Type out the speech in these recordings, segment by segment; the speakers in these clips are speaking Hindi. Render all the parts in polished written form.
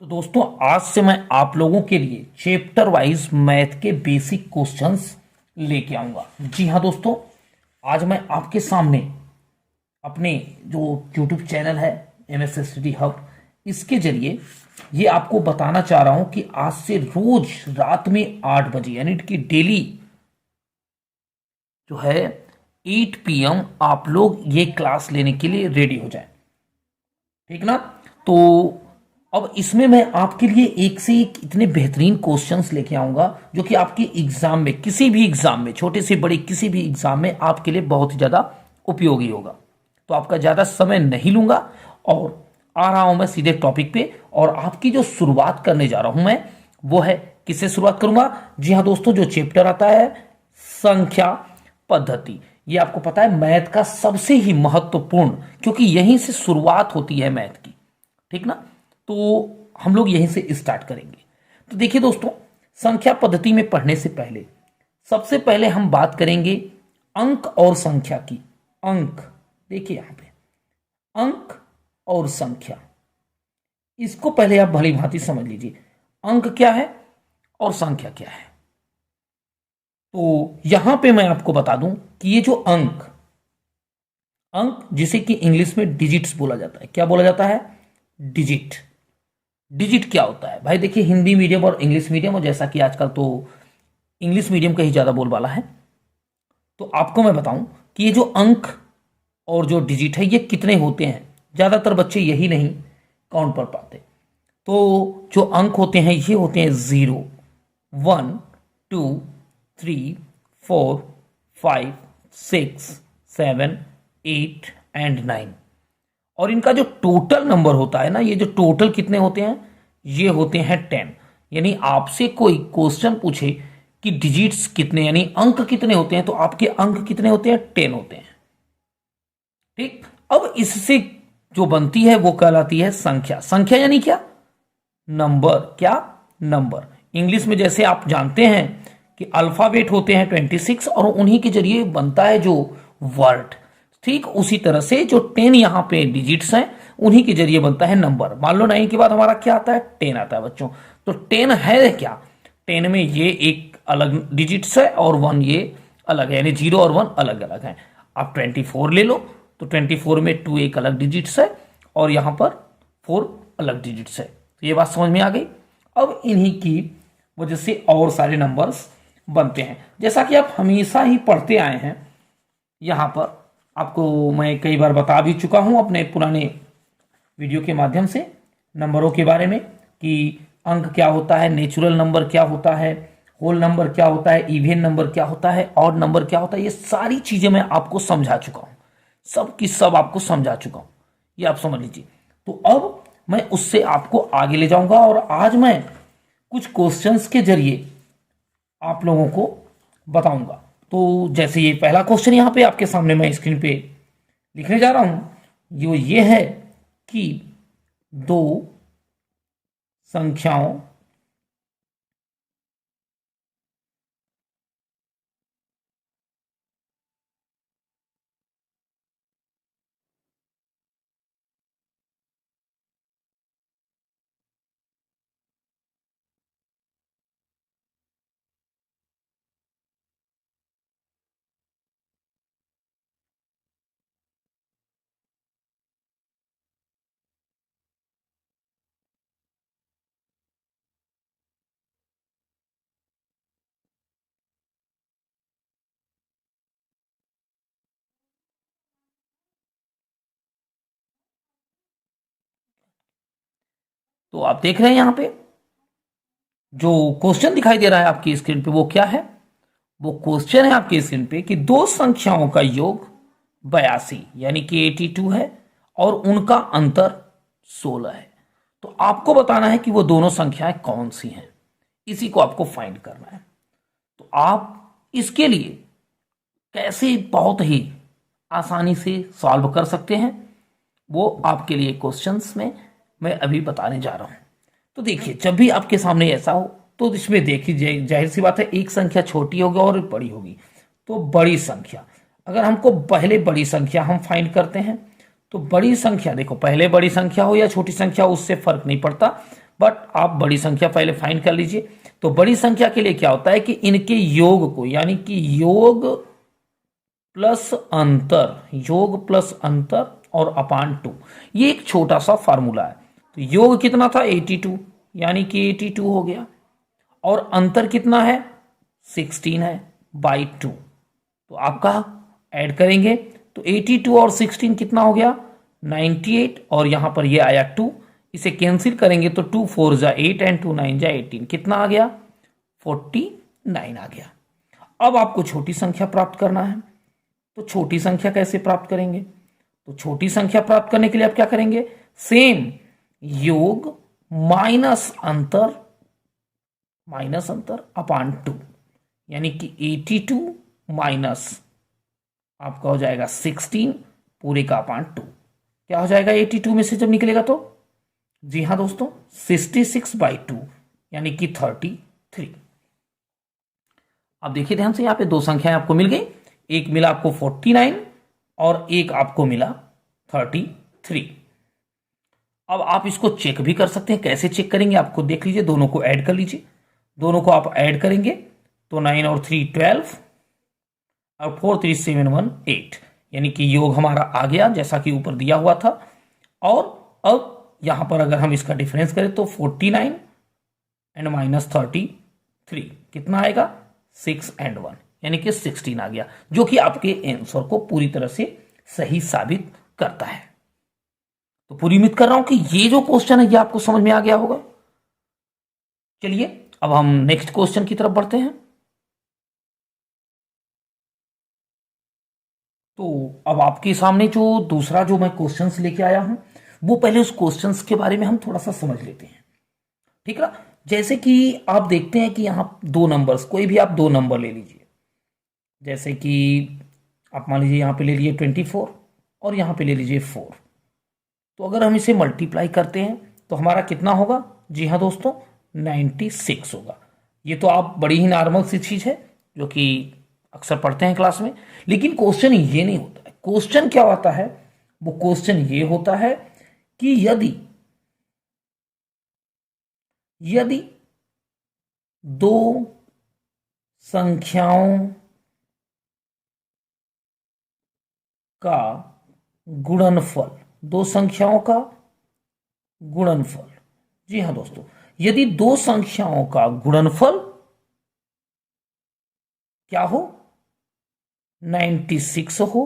तो दोस्तों आज से मैं आप लोगों के लिए चैप्टर वाइज मैथ के बेसिक क्वेश्चंस लेके आऊंगा। जी हाँ दोस्तों, आज मैं आपके सामने अपने जो यूट्यूब चैनल है MS स्टडी हब, इसके जरिए ये आपको बताना चाह रहा हूं कि आज से रोज रात में 8 बजे यानी कि डेली जो है 8 PM आप लोग ये क्लास लेने के लिए रेडी हो जाए। ठीक ना। तो अब इसमें मैं आपके लिए एक से एक इतने बेहतरीन क्वेश्चंस लेके आऊंगा जो कि आपके एग्जाम में, किसी भी एग्जाम में, छोटे से बड़े किसी भी एग्जाम में आपके लिए बहुत ही ज्यादा उपयोगी होगा। तो आपका ज्यादा समय नहीं लूंगा और आ रहा हूं मैं सीधे टॉपिक पे। और आपकी जो शुरुआत करने जा रहा हूं मैं, वो है, किससे शुरुआत करूंगा? जी हाँ दोस्तों, जो चैप्टर आता है संख्या पद्धति। ये आपको पता है मैथ का सबसे ही महत्वपूर्ण, क्योंकि यहीं से शुरुआत होती है मैथ की। ठीक ना। तो हम लोग यहीं से स्टार्ट करेंगे। तो देखिए दोस्तों, संख्या पद्धति में पढ़ने से पहले सबसे पहले हम बात करेंगे अंक और संख्या की। अंक, देखिए यहां पे अंक और संख्या, इसको पहले आप भली भांति समझ लीजिए। अंक क्या है और संख्या क्या है। तो यहां पे मैं आपको बता दूं कि ये जो अंक, अंक जिसे कि इंग्लिश में डिजिट्स बोला जाता है। क्या बोला जाता है? डिजिट। डिजिट क्या होता है भाई? देखिए, हिंदी मीडियम और इंग्लिश मीडियम, और जैसा कि आजकल तो इंग्लिश मीडियम का ही ज्यादा बोलबाला है, तो आपको मैं बताऊं कि ये जो अंक और जो डिजिट है ये कितने होते हैं। ज्यादातर बच्चे यही नहीं काउंट कर पाते। तो जो अंक होते हैं ये होते हैं 0, 1, 2, 3, 4, 5, 6, 7, 8 एंड 9। और इनका जो टोटल नंबर होता है ना, ये जो टोटल कितने होते हैं, ये होते हैं 10। यानी आपसे कोई क्वेश्चन पूछे कि डिजिट्स कितने यानी अंक कितने होते हैं, तो आपके अंक कितने होते हैं? 10 होते हैं। ठीक। अब इससे जो बनती है वो कहलाती है संख्या। संख्या यानी क्या? नंबर। क्या? नंबर। इंग्लिश में जैसे आप जानते हैं कि अल्फाबेट होते हैं 26 और उन्हीं के जरिए बनता है जो वर्ड। ठीक उसी तरह से जो 10 यहां पे डिजिट्स हैं उन्हीं के जरिए बनता है नंबर। मान लो 9 के बाद हमारा क्या आता है? 10 आता है बच्चों। तो 10 है क्या? 10 में ये एक अलग डिजिट्स है और 1 ये अलग है, यानी 0 और 1 अलग अलग है। आप 24 ले लो तो 24 में 2 एक अलग डिजिट्स है और यहां पर 4 अलग डिजिट्स है। तो ये बात समझ में आ गई। अब इन्हीं की वजह से और सारे नंबर्स बनते हैं, जैसा कि आप हमेशा ही पढ़ते आए हैं। यहां पर आपको मैं कई बार बता भी चुका हूं अपने पुराने वीडियो के माध्यम से नंबरों के बारे में कि अंक क्या होता है, नेचुरल नंबर क्या होता है, होल नंबर क्या होता है, इवन नंबर क्या होता है, ऑड नंबर क्या होता है। ये सारी चीजें मैं आपको समझा चुका हूं, सब की सब आपको समझा चुका हूं, ये आप समझ लीजिए। तो अब मैं उससे आपको आगे ले जाऊंगा और आज मैं कुछ क्वेश्चंस के जरिए आप लोगों को बताऊंगा। तो जैसे ये पहला क्वेश्चन यहां पे आपके सामने मैं स्क्रीन पे लिखने जा रहा हूं, ये है कि दो संख्याओं तो आप देख रहे हैं यहां पे जो क्वेश्चन दिखाई दे रहा है आपकी स्क्रीन पे, वो क्या है? वो क्वेश्चन है आपकी स्क्रीन पे कि दो संख्याओं का योग 82 यानी कि 82 है और उनका अंतर 16 है। तो आपको बताना है कि वो दोनों संख्याएं कौन सी हैं, इसी को आपको फाइंड करना है। तो आप इसके लिए कैसे बहुत ही आसानी से सॉल्व कर सकते हैं, वो आपके लिए क्वेश्चंस में मैं अभी बताने जा रहा हूं। तो देखिए, जब भी आपके सामने ऐसा हो तो इसमें देखिए, जाहिर सी बात है एक संख्या छोटी होगी और बड़ी होगी। तो बड़ी संख्या, अगर हमको पहले बड़ी संख्या हम फाइंड करते हैं, तो बड़ी संख्या देखो, पहले बड़ी संख्या हो या छोटी संख्या हो उससे फर्क नहीं पड़ता। बट आप बड़ी संख्या पहले फाइंड कर लीजिए। तो बड़ी संख्या के लिए क्या होता है कि इनके योग को, यानी कि योग प्लस अंतर, योग प्लस अंतर और अपान 2, ये एक छोटा सा फार्मूला है। तो योग कितना था 82, यानी कि 82 हो गया, और अंतर कितना है 16 है बाई 2। तो आपका ऐड करेंगे तो 82 और 16 कितना हो गया 98, और यहां पर ये आया 2, इसे कैंसिल करेंगे तो 2 4 जा 8 एंड 2 9 जा 18, कितना आ गया 49 आ गया। अब आपको छोटी संख्या प्राप्त करना है, तो छोटी संख्या कैसे प्राप्त करेंगे? तो छोटी संख्या प्राप्त करने के लिए आप क्या करेंगे, सेम योग माइनस अंतर अपान 2, यानी कि 82 माइनस आपका हो जाएगा 16 पूरे का अपान 2। क्या हो जाएगा 82 में से जब निकलेगा तो, जी हाँ दोस्तों 66/2, यानी कि 33। अब देखिए ध्यान से, यहां पे दो संख्याएं आपको मिल गई, एक मिला आपको 49 और एक आपको मिला 33। अब आप इसको चेक भी कर सकते हैं, कैसे चेक करेंगे आपको देख लीजिए, दोनों को ऐड कर लीजिए। दोनों को आप ऐड करेंगे तो 9 और 3 12 और 4 3 7 1 8, यानी कि योग हमारा आ गया जैसा कि ऊपर दिया हुआ था। और अब यहां पर अगर हम इसका डिफरेंस करें तो 49 एंड माइनस 33 कितना आएगा 6 एंड 1, यानी कि 16 आ गया, जो कि आपके आंसर को पूरी तरह से सही साबित करता है। तो पूरी उम्मीद कर रहा हूं कि ये जो क्वेश्चन है ये आपको समझ में आ गया होगा। चलिए अब हम नेक्स्ट क्वेश्चन की तरफ बढ़ते हैं। तो अब आपके सामने जो दूसरा जो मैं क्वेश्चंस लेके आया हूं, वो पहले उस क्वेश्चंस के बारे में हम थोड़ा सा समझ लेते हैं, ठीक है। जैसे कि आप देखते हैं कि यहां दो नंबर्स, कोई भी आप दो नंबर ले लीजिए, जैसे कि आप मान लीजिए यहां पे ले लीजिए 24 और यहां पे ले लीजिए 4। तो अगर हम इसे मल्टीप्लाई करते हैं तो हमारा कितना होगा, जी हाँ दोस्तों 96 होगा। ये तो आप बड़ी ही नॉर्मल सी चीज है जो कि अक्सर पढ़ते हैं क्लास में, लेकिन क्वेश्चन ये नहीं होता है। क्वेश्चन क्या होता है, वो क्वेश्चन ये होता है कि यदि दो संख्याओं का गुणनफल, दो संख्याओं का गुणनफल, जी हां दोस्तों, यदि दो संख्याओं का गुणनफल क्या हो 96 हो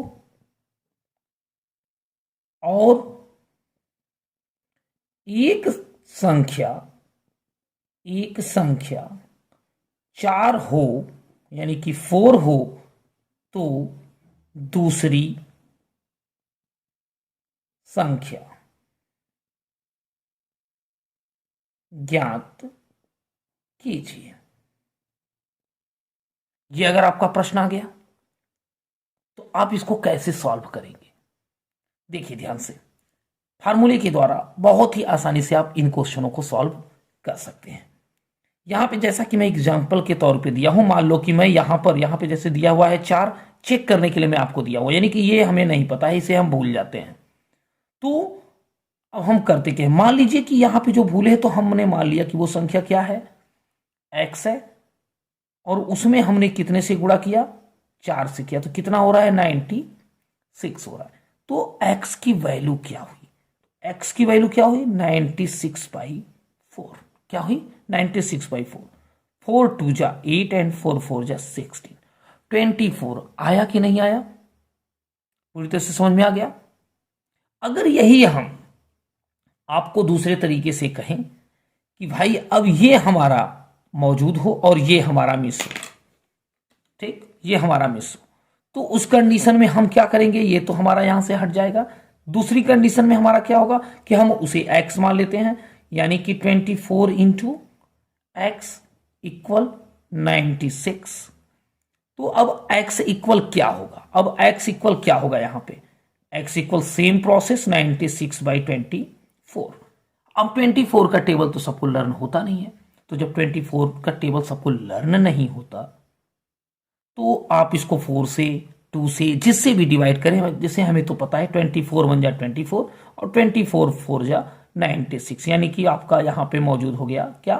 और एक संख्या 4 हो, यानी कि 4 हो, तो दूसरी संख्या ज्ञात कीजिए। ये अगर आपका प्रश्न आ गया तो आप इसको कैसे सॉल्व करेंगे? देखिए ध्यान से, फार्मूले के द्वारा बहुत ही आसानी से आप इन क्वेश्चनों को सॉल्व कर सकते हैं। यहां पे जैसा कि मैं एग्जांपल के तौर पे दिया हूं, मान लो कि मैं यहां पे जैसे दिया हुआ है 4, चेक करने के लिए मैं आपको दिया हुआ, यानी कि ये हमें नहीं पता है, इसे हम भूल जाते हैं। तो अब हम करते क्या, मान लीजिए कि यहां पे जो भूले हैं, तो हमने मान लिया कि वो संख्या क्या है x है, और उसमें हमने कितने से गुणा किया 4 से किया, तो कितना हो रहा है 96 हो रहा है। तो x की वैल्यू क्या हुई, x की वैल्यू क्या हुई 96/4, क्या हुई 96/4, 4 2 जा 8 एंड 4 4 जा 16, 24 आया कि नहीं आया, पूरी तरह से समझ में आ गया। अगर यही हम आपको दूसरे तरीके से कहें कि भाई अब ये हमारा मौजूद हो और ये हमारा मिस हो, ठीक, ये हमारा मिस हो, तो उस कंडीशन में हम क्या करेंगे, ये तो हमारा यहां से हट जाएगा। दूसरी कंडीशन में हमारा क्या होगा कि हम उसे x मान लेते हैं, यानी कि 24 इंटू x इक्वल 96। तो अब x इक्वल क्या होगा, अब x इक्वल क्या होगा, यहां पे x इक्वल सेम प्रोसेस 96/24। अब 24 का टेबल तो सबको लर्न होता नहीं है, तो जब 24 का टेबल सबको लर्न नहीं होता तो आप इसको 4 से 2 से जिससे भी डिवाइड करें, जैसे हमें तो पता है 24 1 जा 24 और 24 4 जा 96, यानी कि आपका यहां पे मौजूद हो गया क्या,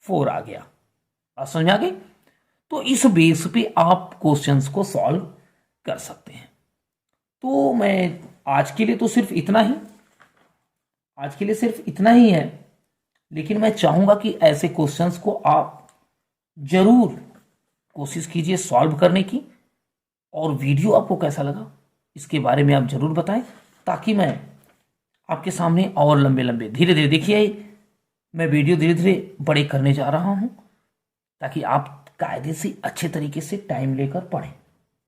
4 आ गया। बात समझ में आ गई। तो इस बेस पे आप क्वेश्चंस को सॉल्व कर सकते हैं। तो मैं आज के लिए तो सिर्फ इतना ही, आज के लिए सिर्फ इतना ही है, लेकिन मैं चाहूंगा कि ऐसे क्वेश्चंस को आप जरूर कोशिश कीजिए सॉल्व करने की। और वीडियो आपको कैसा लगा इसके बारे में आप जरूर बताएं, ताकि मैं आपके सामने और लंबे लंबे धीरे धीरे, देखिए मैं वीडियो धीरे धीरे बड़े करने जा रहा हूं, ताकि आप कायदे से अच्छे तरीके से टाइम लेकर पढ़ें।